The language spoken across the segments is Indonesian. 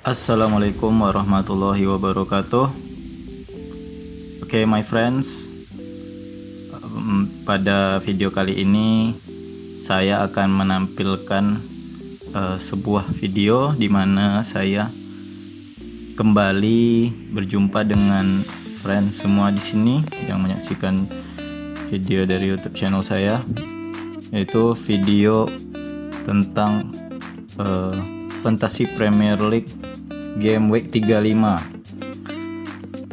Assalamualaikum warahmatullahi wabarakatuh. Oke, my friends, pada video kali ini saya akan menampilkan sebuah video di mana saya kembali berjumpa dengan friends semua di sini yang menyaksikan video dari YouTube channel saya, yaitu video tentang Fantasy Premier League Game Week 35.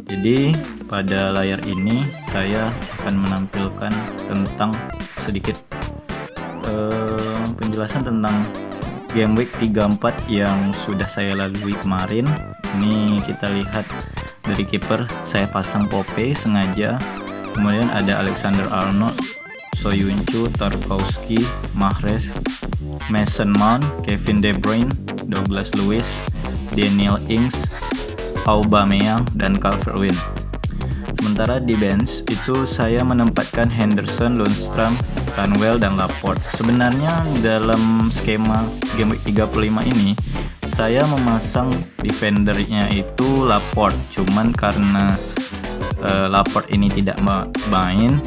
Jadi pada layar ini saya akan menampilkan tentang sedikit penjelasan tentang Game Week 34 yang sudah saya lalui kemarin. Ini kita lihat dari kiper saya pasang Pope sengaja. Kemudian ada Alexander Arnold, Soyuncu, Tarkowski, Mahrez, Mason Mount, Kevin De Bruyne, Douglas Luiz, Daniel Ings, Aubameyang, dan Calvert-Lewin. Sementara di bench itu saya menempatkan Henderson, Lundstram, Canwell, dan Laporte. Sebenarnya dalam skema Game Week 35 ini saya memasang defendernya itu Laporte, cuman karena Laporte ini tidak main,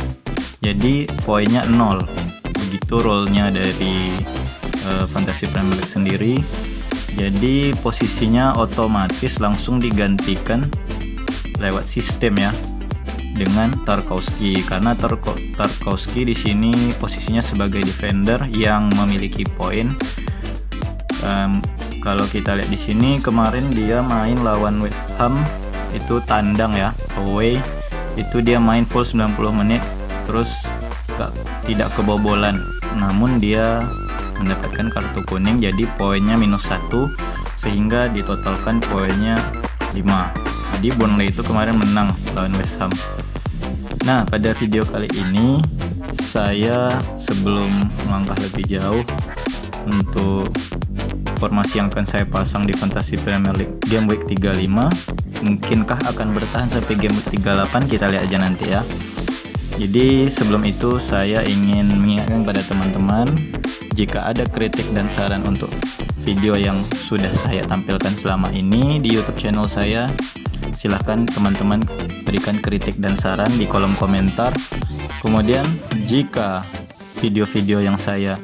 jadi poinnya 0. Begitu role-nya dari Fantasy Premier League sendiri. Jadi posisinya otomatis langsung digantikan lewat sistem ya dengan Tarkowski, karena Tarkowski di sini posisinya sebagai defender yang memiliki poin. Kalau kita lihat di sini kemarin dia main lawan West Ham itu tandang ya, away, itu dia main full 90 menit terus tidak kebobolan, namun dia mendapatkan kartu kuning, jadi poinnya -1 sehingga ditotalkan poinnya 5. Jadi Burnley itu kemarin menang lawan West Ham. Nah, pada video kali ini saya sebelum melangkah lebih jauh untuk formasi yang akan saya pasang di Fantasy Premier League Game Week 35, mungkinkah akan bertahan sampai Game Week 38, kita lihat aja nanti ya. Jadi sebelum itu saya ingin mengingatkan pada teman-teman, jika ada kritik dan saran untuk video yang sudah saya tampilkan selama ini di YouTube channel saya, silahkan teman-teman berikan kritik dan saran di kolom komentar. Kemudian jika video-video yang saya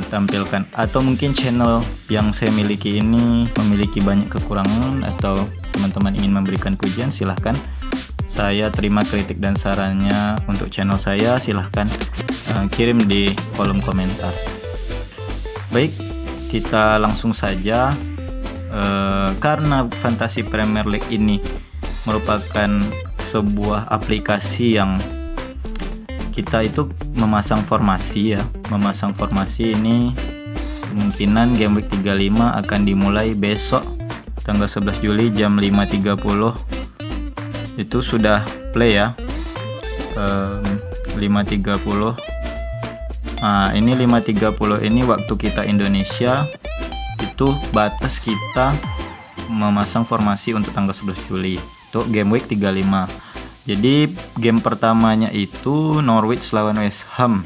tampilkan atau mungkin channel yang saya miliki ini memiliki banyak kekurangan atau teman-teman ingin memberikan pujian, silahkan. Saya terima kritik dan sarannya untuk channel saya, silahkan kirim di kolom komentar. Baik, kita langsung saja. Karena Fantasy Premier League ini merupakan sebuah aplikasi yang kita itu memasang formasi ya. Memasang formasi ini kemungkinan Game Week 35 akan dimulai besok tanggal 11 Juli jam 5.30. Itu sudah play ya. 5.30. Nah, ini 5.30 ini waktu kita Indonesia, itu batas kita memasang formasi untuk tanggal 11 Juli untuk Game Week 35. Jadi game pertamanya itu Norwich lawan West Ham.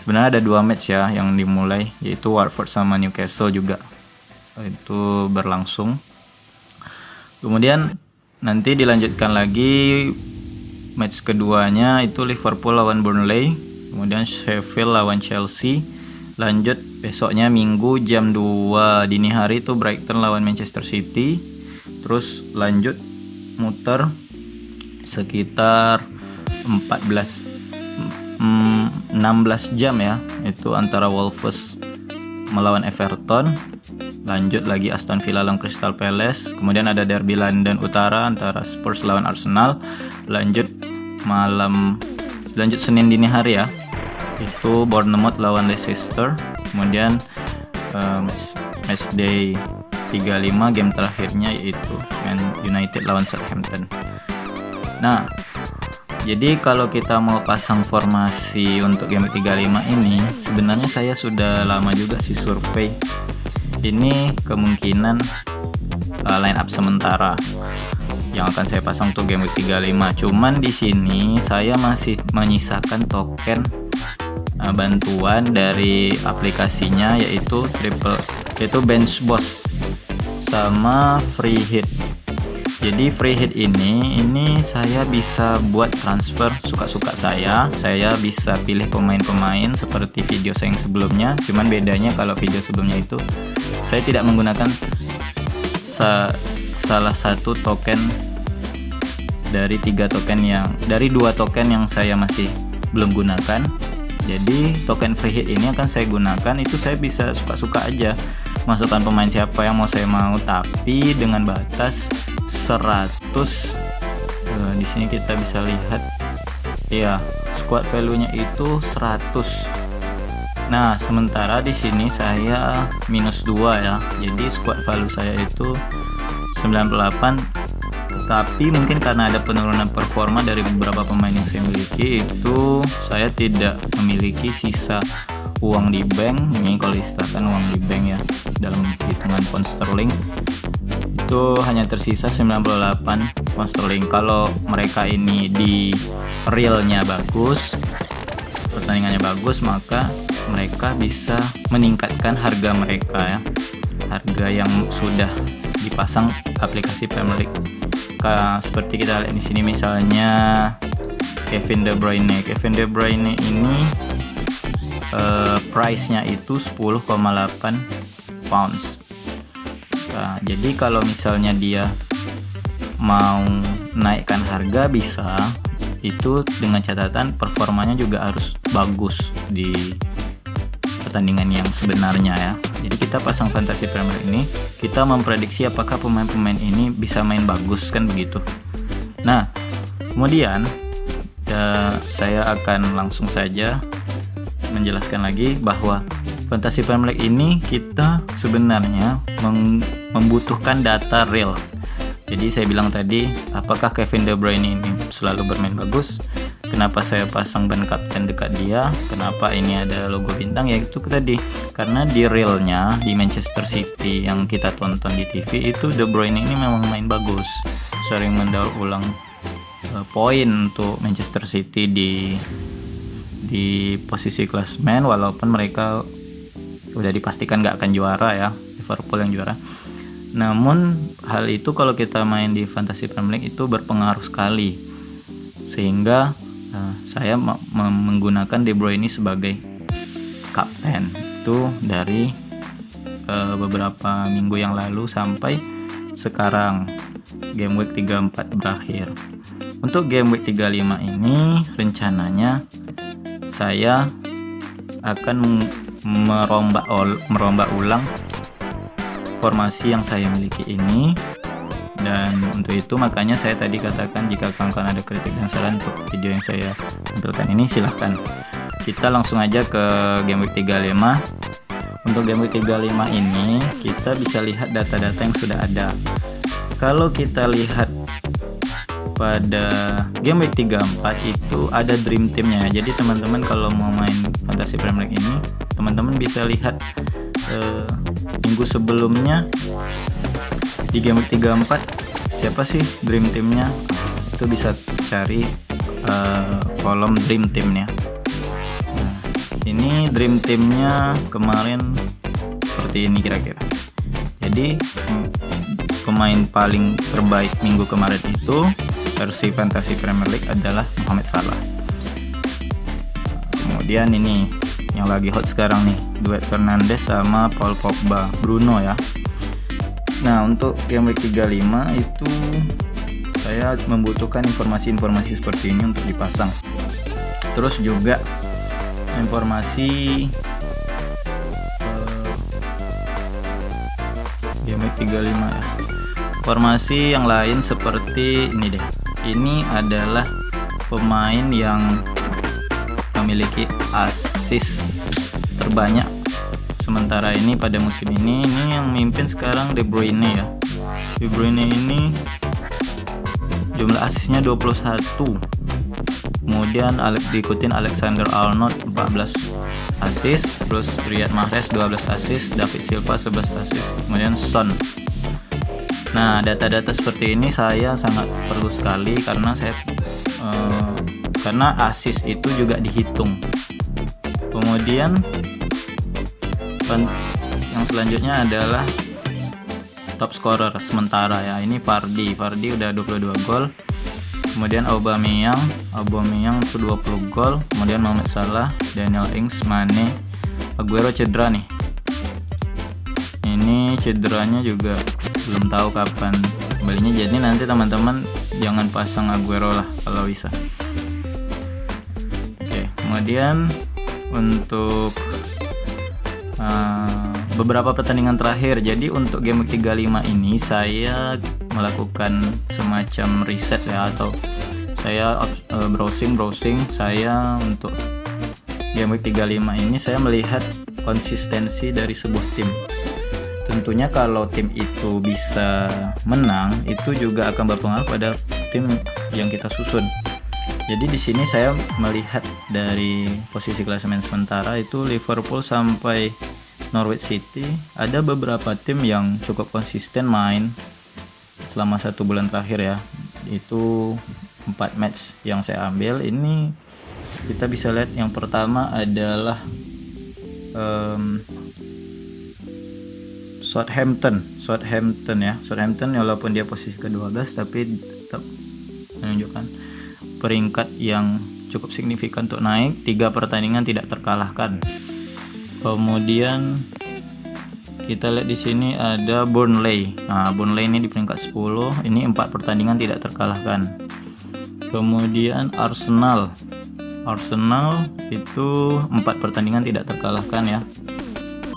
Sebenarnya ada 2 match ya yang dimulai, yaitu Watford sama Newcastle juga itu berlangsung. Kemudian nanti dilanjutkan lagi match keduanya itu Liverpool lawan Burnley, kemudian Sheffield lawan Chelsea. Lanjut besoknya Minggu jam 2 dini hari itu Brighton lawan Manchester City. Terus lanjut muter sekitar 16 jam ya, itu antara Wolves melawan Everton. Lanjut lagi Aston Villa lawan Crystal Palace. Kemudian ada derby London Utara antara Spurs lawan Arsenal. Lanjut Senin dini hari ya, itu Bournemouth lawan Leicester. Kemudian match day 35 game terakhirnya yaitu Man United lawan Southampton. Nah, jadi kalau kita mau pasang formasi untuk game 35 ini, sebenarnya saya sudah lama juga sih survei. Ini kemungkinan line up sementara yang akan saya pasang untuk game week 35. Cuman di sini saya masih menyisakan token bantuan dari aplikasinya, yaitu Bench Boss. sama free hit. Jadi free hit ini saya bisa buat transfer suka-suka saya bisa pilih pemain-pemain seperti video saya yang sebelumnya. Cuman bedanya kalau video sebelumnya itu saya tidak menggunakan salah satu token dari 2 token yang saya masih belum gunakan. Jadi token free hit ini akan saya gunakan, itu saya bisa suka-suka aja masukkan pemain siapa yang saya mau, tapi dengan batas 100. Di sini kita bisa lihat ya, squad value-nya itu 100. Nah, sementara di sini saya -2 ya. Jadi squad value saya itu 98. Tapi mungkin karena ada penurunan performa dari beberapa pemain yang saya miliki, itu saya tidak memiliki sisa uang di bank. Ini kalau istilahkan uang di bank ya, dalam hitungan pound sterling itu hanya tersisa 98 pound sterling. Kalau mereka ini di realnya bagus, pertandingannya bagus, maka mereka bisa meningkatkan harga mereka ya, harga yang sudah dipasang aplikasi Premier League. Seperti kita lihat di sini misalnya Kevin De Bruyne ini price-nya itu 10,8 pounds. Nah, jadi kalau misalnya dia mau naikkan harga bisa, itu dengan catatan performanya juga harus bagus di pertandingan yang sebenarnya ya. Jadi kita pasang Fantasy Premier League ini, kita memprediksi apakah pemain-pemain ini bisa main bagus, kan begitu. Nah, kemudian saya akan langsung saja menjelaskan lagi bahwa Fantasy Premier League ini kita sebenarnya membutuhkan data real. Jadi saya bilang tadi, apakah Kevin De Bruyne ini selalu bermain bagus? Kenapa saya pasang ban kapten dekat dia? Kenapa ini ada logo bintang? Ya itu tadi, karena di realnya di Manchester City yang kita tonton di TV itu De Bruyne ini memang main bagus, sering mendaur ulang poin untuk Manchester City di posisi klasemen, walaupun mereka udah dipastikan nggak akan juara ya, Liverpool yang juara. Namun hal itu kalau kita main di Fantasy Premier League itu berpengaruh sekali, sehingga saya menggunakan De Bruyne sebagai kapten itu dari beberapa minggu yang lalu sampai sekarang game week 34 berakhir. Untuk game week 35 ini rencananya saya akan merombak ulang formasi yang saya miliki ini, dan untuk itu makanya saya tadi katakan jika kawan-kawan ada kritik dan saran untuk video yang saya tampilkan ini, silahkan. Kita langsung aja ke game week 35. Untuk game week 35 ini kita bisa lihat data-data yang sudah ada. Kalau kita lihat pada game week 34 itu ada dream teamnya. Jadi teman-teman kalau mau main Fantasy Premier League ini, teman-teman bisa lihat minggu sebelumnya di game week 34 siapa sih dream teamnya, itu bisa cari kolom dream teamnya. Nah, ini dream teamnya kemarin seperti ini kira-kira. Jadi pemain paling terbaik minggu kemarin itu versi Fantasy Premier League adalah Mohamed Salah. Kemudian ini yang lagi hot sekarang nih, duet Fernandes sama Paul Pogba, Bruno ya. Nah, untuk game week 35 itu saya membutuhkan informasi-informasi seperti ini untuk dipasang. Terus juga informasi game week 35 ya. Informasi yang lain seperti ini deh. Ini adalah pemain yang memiliki assist terbanyak sementara ini pada musim ini yang memimpin sekarang De Bruyne ya. De Bruyne ini jumlah asisnya 21. Kemudian diikutin Alexander Arnold 14 assist, terus Riyad Mahrez 12 assist, David Silva 11 assist, kemudian Son. Nah, data-data seperti ini saya sangat perlu sekali karena karena assist itu juga dihitung. Kemudian yang selanjutnya adalah top scorer sementara ya. Ini Vardy udah 22 gol. Kemudian Aubameyang itu 20 gol. Kemudian Mohamed Salah, Daniel Ings, Mane, Aguero cedera nih. Ini cederanya juga belum tahu kapan kembalinya. Jadi nanti teman-teman jangan pasang Aguero lah kalau bisa. Oke, kemudian untuk beberapa pertandingan terakhir. Jadi untuk game week 35 ini saya melakukan semacam riset ya, atau saya browsing. Saya untuk game week 35 ini saya melihat konsistensi dari sebuah tim. Tentunya kalau tim itu bisa menang, itu juga akan berpengaruh pada tim yang kita susun. Jadi di sini saya melihat dari posisi klasemen sementara itu Liverpool sampai Norwich City, ada beberapa tim yang cukup konsisten main selama 1 bulan terakhir ya. Itu 4 match yang saya ambil. Ini kita bisa lihat yang pertama adalah Southampton ya. Southampton walaupun dia posisi ke-12 tapi tetap menunjukkan peringkat yang cukup signifikan untuk naik. 3 pertandingan tidak terkalahkan. Kemudian kita lihat di sini ada Burnley. Nah, Burnley ini di peringkat 10. Ini 4 pertandingan tidak terkalahkan. Kemudian Arsenal itu 4 pertandingan tidak terkalahkan ya.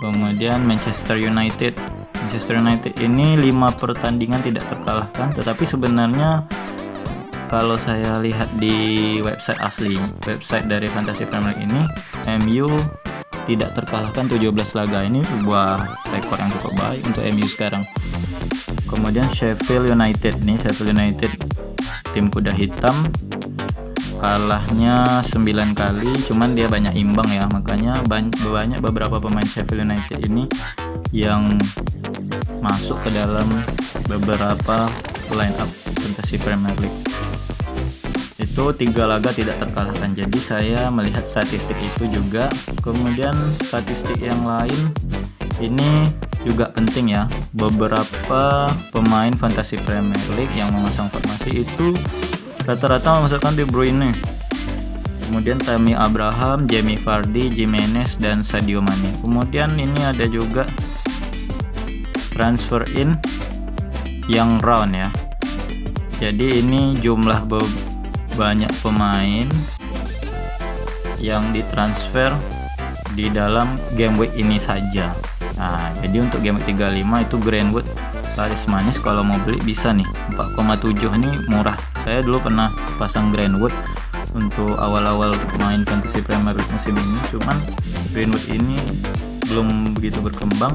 Kemudian Manchester United ini 5 pertandingan tidak terkalahkan. Tetapi sebenarnya kalau saya lihat di website asli, website dari Fantasy Premier League ini, MU tidak terkalahkan 17 laga. Ini sebuah rekor yang cukup baik untuk MU sekarang. Kemudian Sheffield United, tim kuda hitam, kalahnya 9 kali, cuman dia banyak imbang ya, makanya banyak beberapa pemain Sheffield United ini yang masuk ke dalam beberapa line up Fantasy Premier League. Itu 3 laga tidak terkalahkan. Jadi saya melihat statistik itu juga. Kemudian statistik yang lain ini juga penting ya. Beberapa pemain Fantasy Premier League yang memasang formasi itu rata-rata memasukkan De Bruyne, kemudian Tammy Abraham, Jamie Vardy, Jimenez, dan Sadio Mane. Kemudian ini ada juga transfer in yang round ya. Jadi ini jumlah banyak pemain yang ditransfer di dalam game week ini saja. Nah, jadi untuk game week 35 itu Greenwood laris manis, kalau mau beli bisa nih, 4,7 ini murah. Saya dulu pernah pasang Greenwood untuk awal-awal main Fantasy Premier League musim ini, cuman Greenwood ini belum begitu berkembang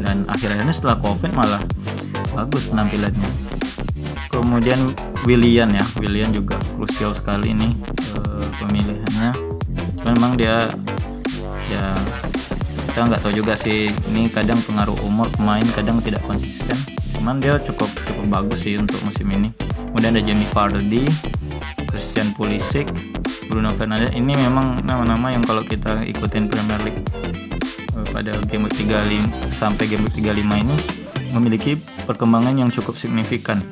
dan akhir-akhirnya setelah Covid malah bagus penampilannya. Kemudian Willian juga krusial sekali nih pemilihannya. Cuman memang dia ya kita nggak tahu juga sih, ini kadang pengaruh umur pemain, kadang tidak konsisten. Cuman dia cukup bagus sih untuk musim ini. Kemudian ada Jamie Vardy, Christian Pulisic, Bruno Fernandes. Ini memang nama-nama yang kalau kita ikutin Premier League pada game week 35 sampai game week 35 ini memiliki perkembangan yang cukup signifikan.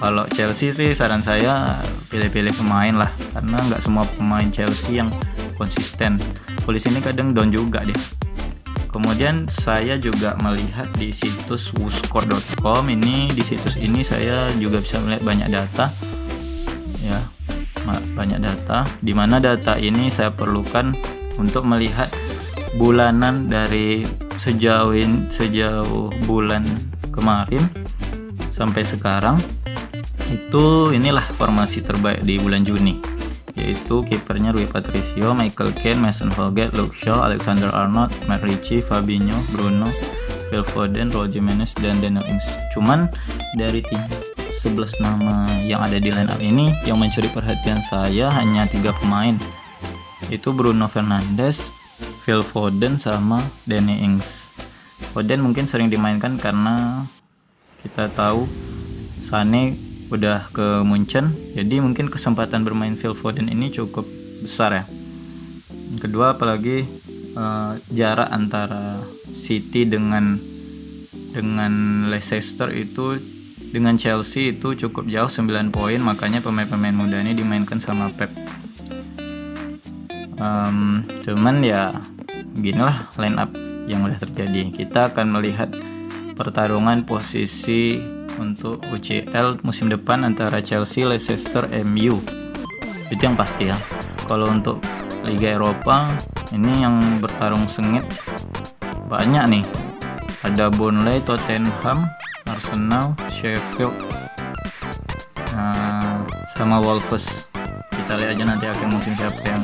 Kalau Chelsea sih saran saya pilih-pilih pemain lah, karena nggak semua pemain Chelsea yang konsisten. Polisi ini kadang down juga deh. Kemudian saya juga melihat di situs wuscore.com. Ini di situs ini saya juga bisa melihat banyak data ya, banyak data, di mana data ini saya perlukan untuk melihat bulanan dari sejauh bulan kemarin sampai sekarang. Inilah formasi terbaik di bulan Juni, yaitu kipernya Rui Patricio, Michael Keane, Mason Holgate, Luke Shaw, Alexander Arnold, Matt Ritchie, Fabinho, Bruno, Phil Foden, Raul Jimenez, dan Daniel Ings. Cuman dari 11 nama yang ada di line up ini, yang mencuri perhatian saya hanya 3 pemain, itu Bruno Fernandes, Phil Foden, sama Danny Ings. Foden mungkin sering dimainkan karena kita tahu Sané udah ke Munchen, jadi mungkin kesempatan bermain Phil Foden ini cukup besar ya. Kedua, apalagi jarak antara City dengan dengan Leicester itu, dengan Chelsea itu cukup jauh 9 poin, makanya pemain-pemain muda ini dimainkan sama Pep. Cuman ya beginilah line up yang udah terjadi. Kita akan melihat pertarungan posisi untuk UCL musim depan antara Chelsea, Leicester, MU. Itu yang pasti ya. Kalau untuk Liga Eropa ini yang bertarung sengit banyak nih. Ada Burnley, Tottenham, Arsenal, Sheffield, sama Wolves. Kita lihat aja nanti akhir musim siapa yang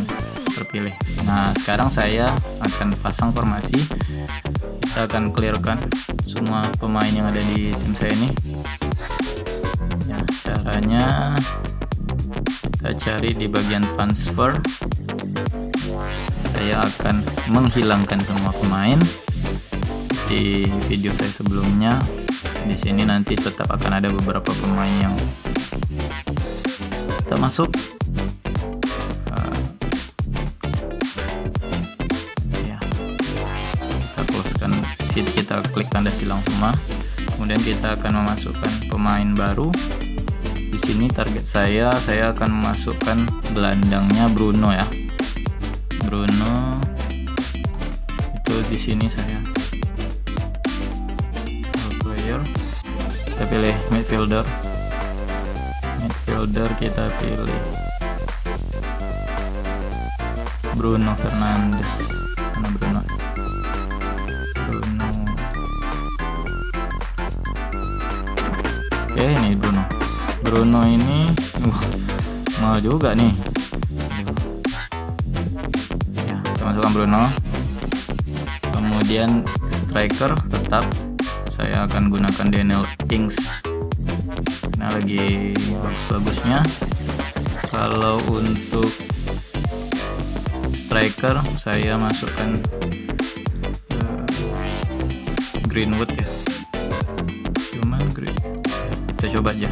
terpilih. Nah, sekarang saya akan pasang formasi. Kita akan clearkan semua pemain yang ada di tim saya ini. Ya, caranya kita cari di bagian transfer. Saya akan menghilangkan semua pemain. Di video saya sebelumnya, di sini nanti tetap akan ada beberapa pemain yang kita masuk. Kita klik tanda silang semua, kemudian kita akan memasukkan pemain baru. Di sini target saya akan memasukkan gelandangnya Bruno ya. Bruno itu di sini saya player, kita pilih midfielder kita pilih Bruno Fernandes. Mana Bruno? Oke, ini Bruno ini mau juga nih ya, kita masukkan Bruno. Kemudian striker tetap saya akan gunakan Daniel Ings. Nah, lagi bagus-bagusnya. Kalau untuk striker saya masukkan Greenwood ya. Kita coba aja.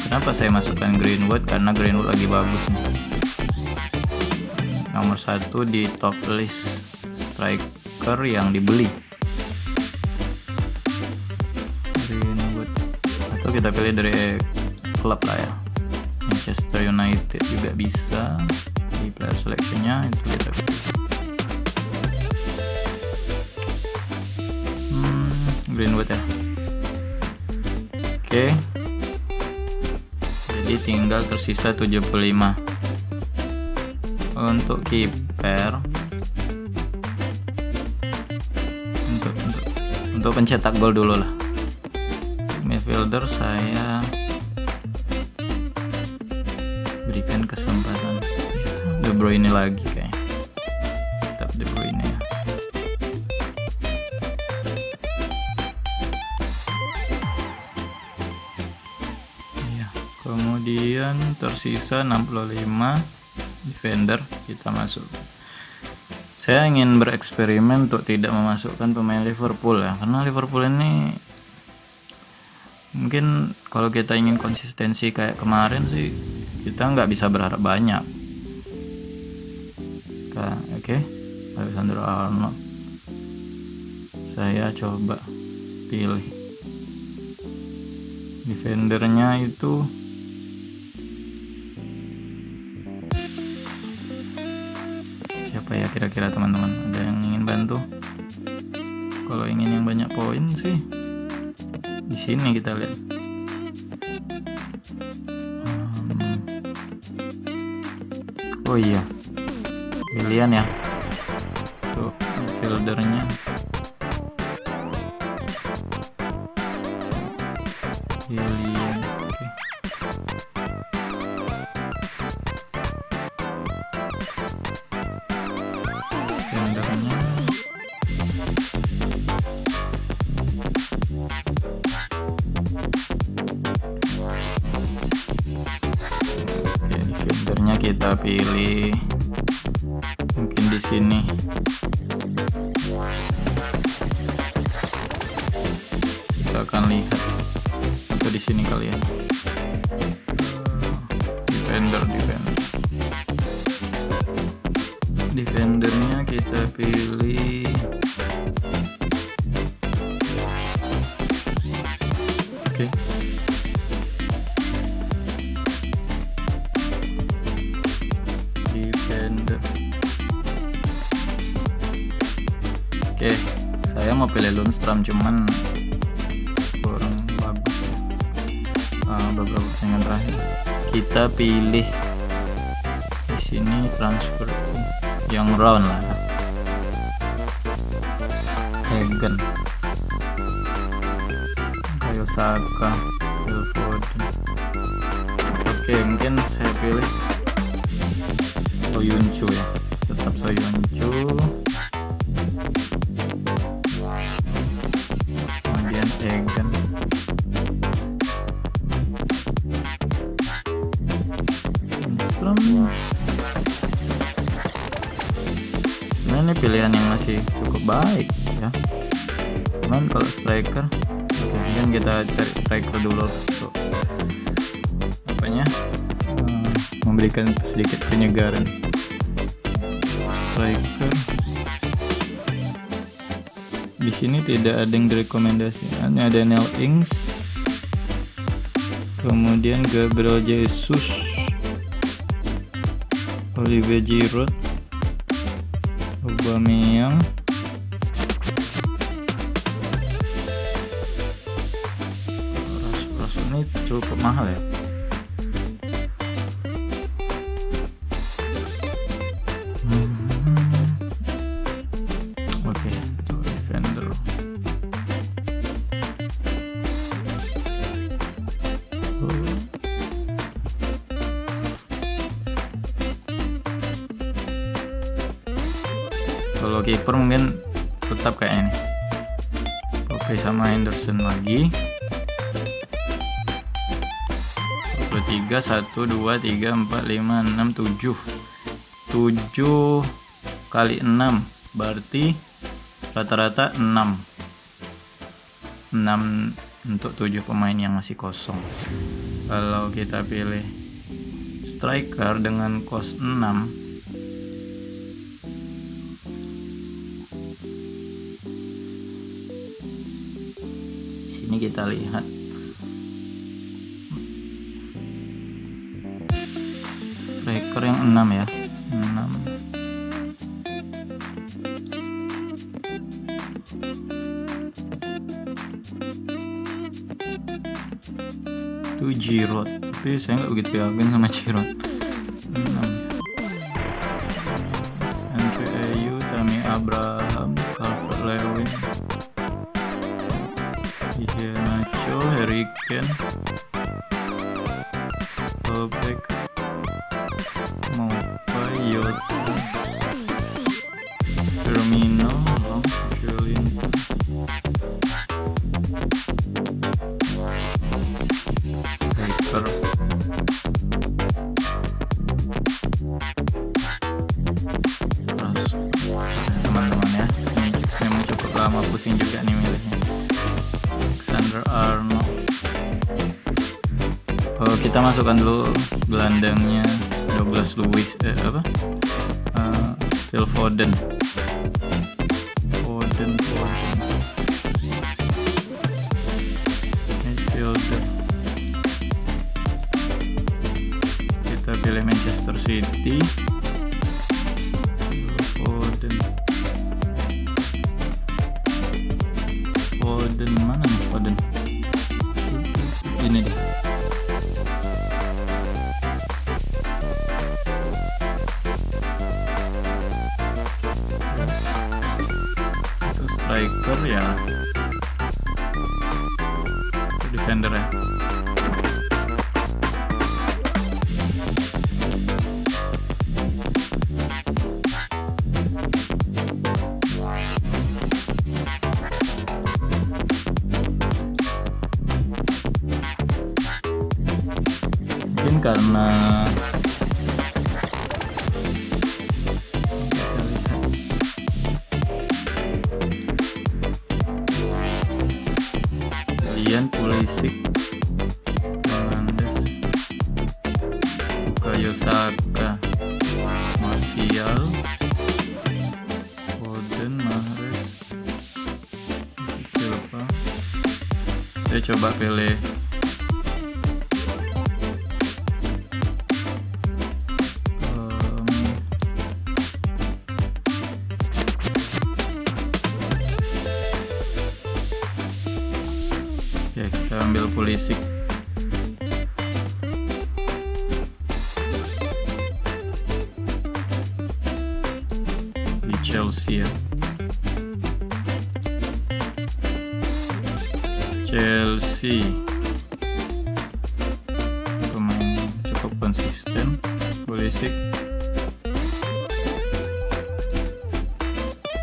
Kenapa saya masukkan Greenwood? Karena Greenwood lagi bagus nih. Nomor 1 di top list striker yang dibeli. Greenwood. Atau kita pilih dari klub lah ya. Manchester United juga bisa. Di player selection-nya itu kita pilih. Greenwood ya. Oke, jadi tinggal tersisa 75. Untuk kiper, untuk pencetak gol dulu lah. Midfielder saya berikan kesempatan De Bruyne lagi kayaknya. Tetap De Bruyne ya. Kemudian tersisa 65 defender, kita masuk. Saya ingin bereksperimen untuk tidak memasukkan pemain Liverpool ya, karena Liverpool ini mungkin kalau kita ingin konsistensi kayak kemarin sih kita nggak bisa berharap banyak. Oke, Alexander Arnold saya coba pilih. Defendernya itu siapa ya kira-kira teman-teman? Ada yang ingin bantu? Kalau ingin yang banyak poin sih di sini kita lihat. Oh iya, Willian ya. Tuh fieldernya. Willian. Oke. Fieldernya. Fieldernya kita pilih mungkin di sini. Kita akan lihat atau di sini kali ya. Defendernya kita pilih Oke. Defender. Oke, saya mau pilih Lundstram cuman kurang bagus ya. Beberapa pertandingan terakhir kita pilih di sini transfer yang round lah. Hagen, Kayo Saka, Phil Foden. Oke, mungkin saya pilih Soyuncu ya, tetap Soyuncu. Kemudian Hagen, Lundstram. Nah, ini pilihan yang masih cukup baik ya. Cuman kalau striker, kemudian kita cari striker dulu untuk apanya, memberikan sedikit penyegaran. Striker di sini tidak ada yang direkomendasikan, hanya Daniel Ings, kemudian Gabriel Jesus, Olivier Giroud, Aubameyang, ini cukup mahal ya. Oke, untuk defender. Kalau kiper mungkin tetap kayak ini. Oke, sama Henderson lagi. 3 1 2 3 4 5 6 7 kali 6 berarti rata-rata 6 untuk 7 pemain yang masih kosong. Kalau kita pilih striker dengan cost 6, sini kita lihat striker yang 6 ya, 6. Itu Giroud, tapi saya nggak begitu yakin sama Giroud. 6. MPAU, Tammy Abraham, Calvert-Lewin, Iheanacho, Harry Kane, Welbeck, Yota, Firmino, Joelinton, striker. Teman-teman ya, ini memang cukup lama pusing juga nih milihnya. Alexander Arnold. Oh, kita masukkan dulu gelandangnya. Douglas Luiz, Phil Foden. Midfielder. Kita pilih Manchester City. Foden mana nih Foden? Ini deh. Striker ya, defender ya. Mungkin karena Pulisic, Fernandes, Bukayo Saka, Martial, Foden, Mahrez, Silva, Saya coba pilih ya, kita ambil Pulisic. Di Chelsea ya. Chelsea pemain cukup konsisten. Pulisic.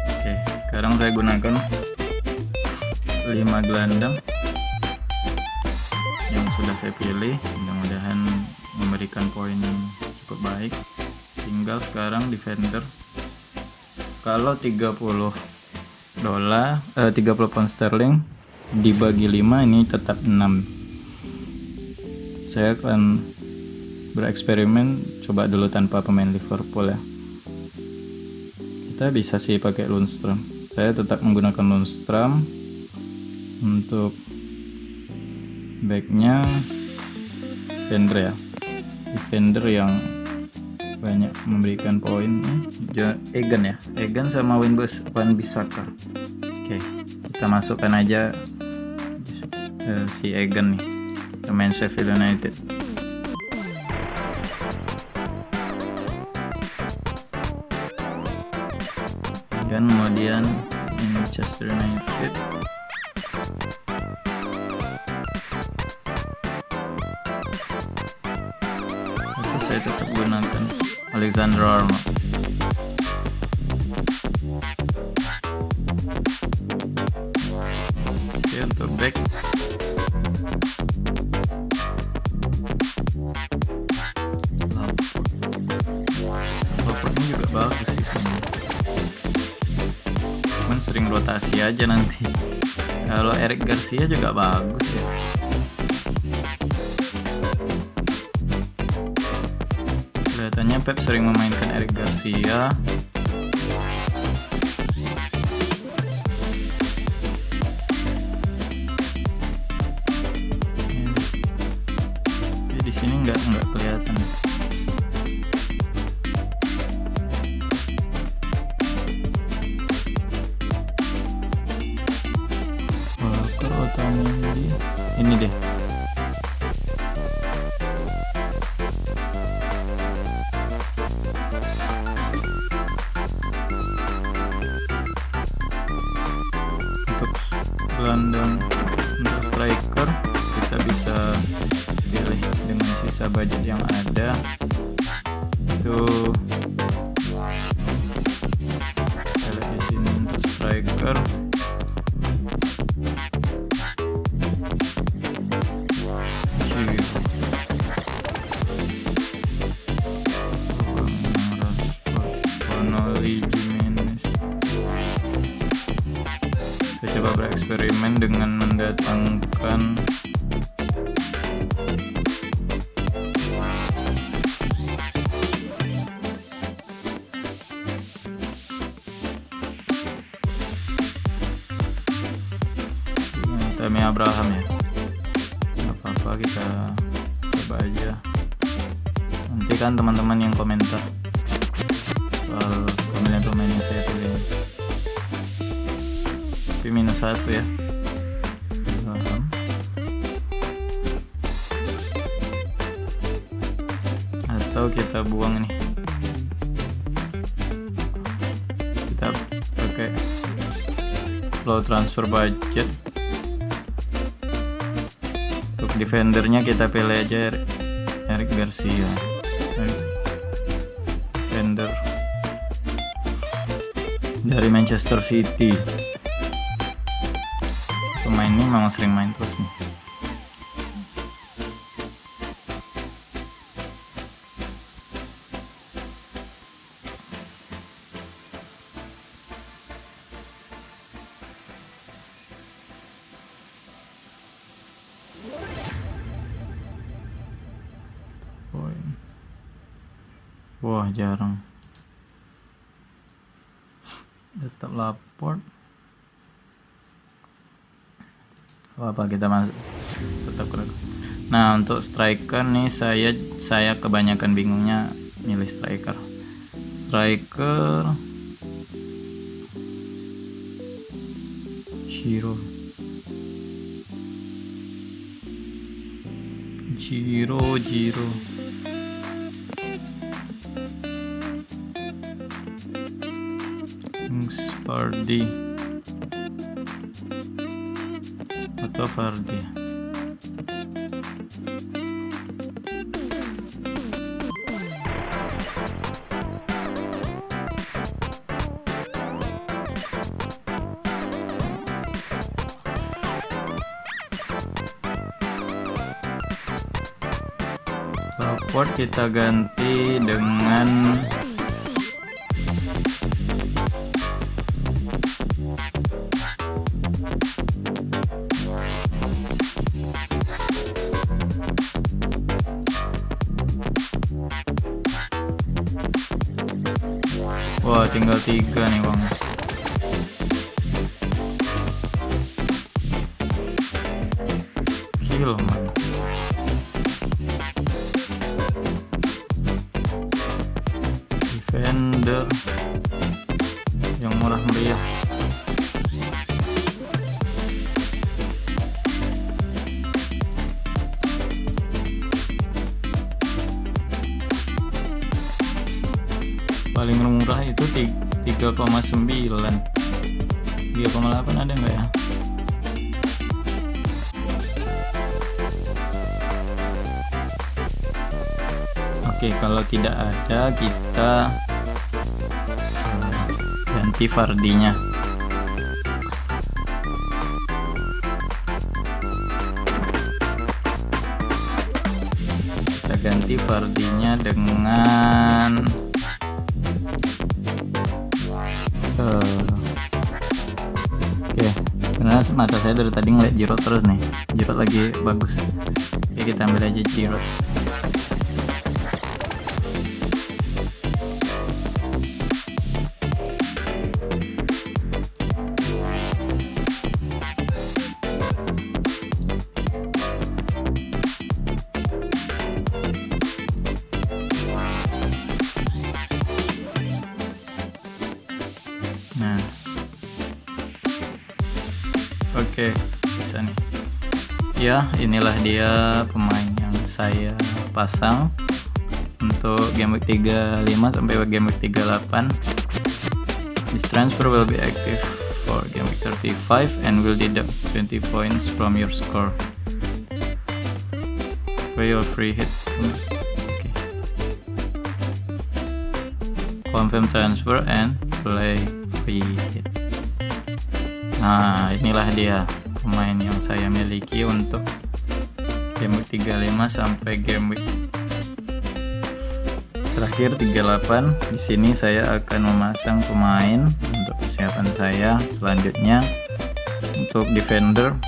Oke, sekarang saya gunakan 5 gelandang yang sudah saya pilih, mudah-mudahan memberikan poin yang cukup baik. Tinggal sekarang defender. Kalau 30 pound sterling dibagi 5 ini tetap 6. Saya akan bereksperimen, coba dulu tanpa pemain Liverpool ya. Kita bisa sih pakai Lundstram. Saya tetap menggunakan Lundstram. Untuk backnya defender ya, defender yang banyak memberikan poin. Egan sama Wan-Bissaka. Oke, kita masukkan aja si Egan nih, pemain Sheffield United. Dan kemudian Manchester United. Itu saya tetap gunakan Alexander Arnold. Oke, untuk back Laporte ini juga bagus sih sebenarnya. Cuman sering rotasi aja nanti. Kalau Eric Garcia juga bagus ya. Kelihatannya Pep sering memainkan Eric Garcia. Di sini nggak kelihatan. Walker, Otamendi, ini deh. Untuk gelandang, untuk striker kita bisa pilih dengan sisa budget yang ada. Itu pilih di sini untuk striker. Saya coba bereksperimen dengan mendatangkan Tammy Abraham ya. Gak apa-apa, kita coba aja. Nanti kan teman-teman yang komentar soal pemilihan-pemain yang saya pilih. Tapi -1 ya. Abraham. Atau kita buang nih. Kita pakai low transfer budget. Untuk defendernya kita pilih aja Eric Garcia. Defender dari Manchester City. Pemain ini memang sering main terus nih. Wah, jarang. Tetap Laporte. apa kita masuk tetap kurang. Nah untuk striker nih saya kebanyakan bingungnya milih striker Giro Vardy atau Vardy. Support kita ganti dengan wah tinggal 3 nih bang. Kill man. Defender yang murah meriah. Paling murah itu 3,9. 3,8 ada nggak ya? Oke, kalau tidak ada kita ganti Vardy-nya. Kita ganti Vardy-nya dengan oke, karena mata saya dari tadi ngeliat Giroud terus nih. Giroud lagi bagus. Oke, kita ambil aja Giroud. Nah, oke, bisa nih. Ya, inilah dia pemain yang saya pasang untuk game week 35 sampai game week 38. This transfer will be active for game week 35 and will deduct 20 points from your score. Play your free hit. Okay. Confirm transfer and play free hit. Nah, inilah dia pemain yang saya miliki untuk game week 35 sampai game week terakhir 38. Di sini saya akan memasang pemain untuk persiapan saya selanjutnya. Untuk defender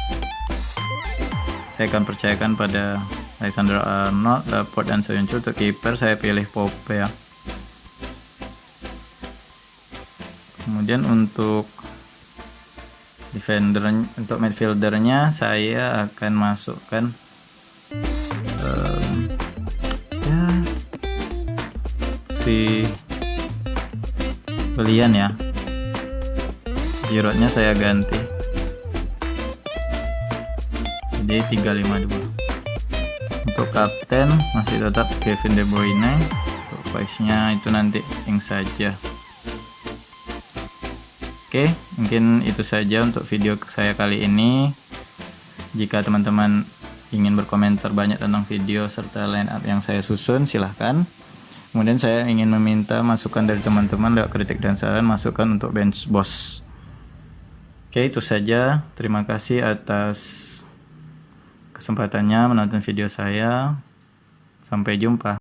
saya akan percayakan pada Alexander Arnold, Laporte dan Soyuncu. Untuk kiper saya pilih Pope ya. Kemudian untuk defender, untuk midfieldernya saya akan masukkan si Willian ya. Giroudnya saya ganti jadi 352. Untuk kapten masih tetap Kevin De Bruyne. Untuk vice-nya itu nanti Ing saja. Oke, mungkin itu saja untuk video saya kali ini. Jika teman-teman ingin berkomentar banyak tentang video serta line up yang saya susun, silahkan. Kemudian saya ingin meminta masukan dari teman-teman lewat kritik dan saran, masukan untuk bench boss. Oke, itu saja. Terima kasih atas kesempatannya menonton video saya. Sampai jumpa.